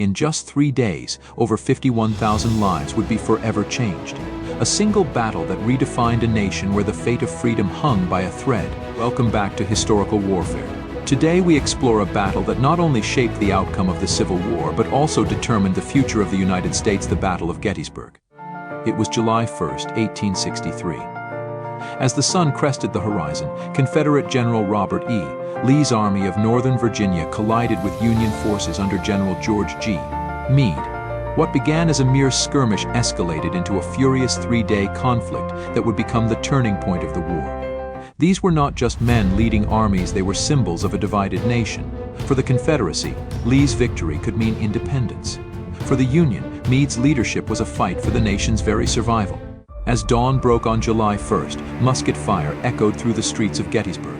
In just 3 days, over 51,000 lives would be forever changed. A single battle that redefined a nation where the fate of freedom hung by a thread. Welcome back to Historical Warfare. Today we explore a battle that not only shaped the outcome of the Civil War but also determined the future of the United States, the Battle of Gettysburg. It was July 1st, 1863. As the sun crested the horizon, Confederate General Robert E. Lee's Army of Northern Virginia collided with Union forces under General George G. Meade. What began as a mere skirmish escalated into a furious 3-day conflict that would become the turning point of the war. These were not just men leading armies, they were symbols of a divided nation. For the Confederacy, Lee's victory could mean independence. For the Union, Meade's leadership was a fight for the nation's very survival. As dawn broke on July 1st, musket fire echoed through the streets of Gettysburg.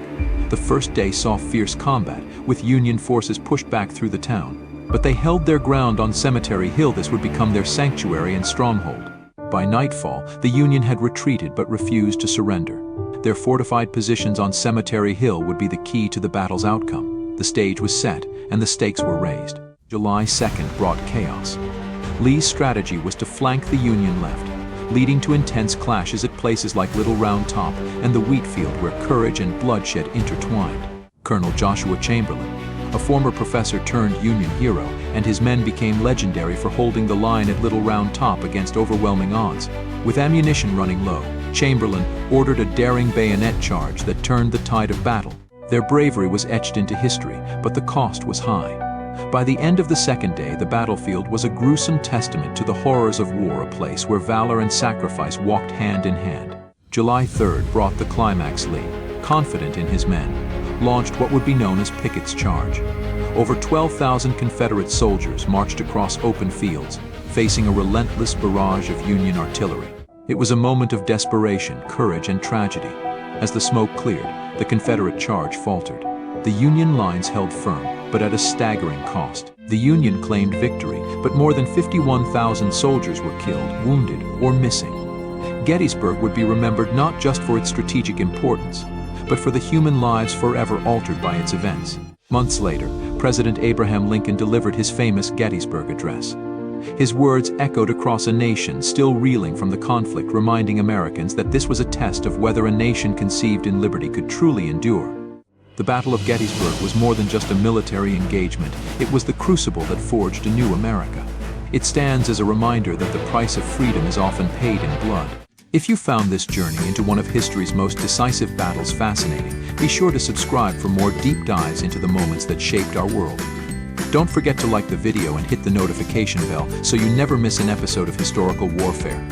The first day saw fierce combat, with Union forces pushed back through the town. But they held their ground on Cemetery Hill. This would become their sanctuary and stronghold. By nightfall, the Union had retreated but refused to surrender. Their fortified positions on Cemetery Hill would be the key to the battle's outcome. The stage was set, and the stakes were raised. July 2nd brought chaos. Lee's strategy was to flank the Union left, leading to intense clashes at places like Little Round Top and the wheat field where courage and bloodshed intertwined. Colonel Joshua Chamberlain, a former professor turned Union hero, and his men became legendary for holding the line at Little Round Top against overwhelming odds. With ammunition running low, Chamberlain ordered a daring bayonet charge that turned the tide of battle. Their bravery was etched into history, but the cost was high. By the end of the second day, the battlefield was a gruesome testament to the horrors of war, a place where valor and sacrifice walked hand in hand. July 3rd brought the climax. Lee, confident in his men, launched what would be known as Pickett's Charge. Over 12,000 Confederate soldiers marched across open fields, facing a relentless barrage of Union artillery. It was a moment of desperation, courage, and tragedy. As the smoke cleared, the Confederate charge faltered. The Union lines held firm, but at a staggering cost. The Union claimed victory, but more than 51,000 soldiers were killed, wounded, or missing. Gettysburg would be remembered not just for its strategic importance, but for the human lives forever altered by its events. Months later, President Abraham Lincoln delivered his famous Gettysburg Address. His words echoed across a nation still reeling from the conflict, reminding Americans that this was a test of whether a nation conceived in liberty could truly endure. The Battle of Gettysburg was more than just a military engagement. It was the crucible that forged a new America. It stands as a reminder that the price of freedom is often paid in blood. If you found this journey into one of history's most decisive battles fascinating, be sure to subscribe for more deep dives into the moments that shaped our world. Don't forget to like the video and hit the notification bell so you never miss an episode of Historical Warfare.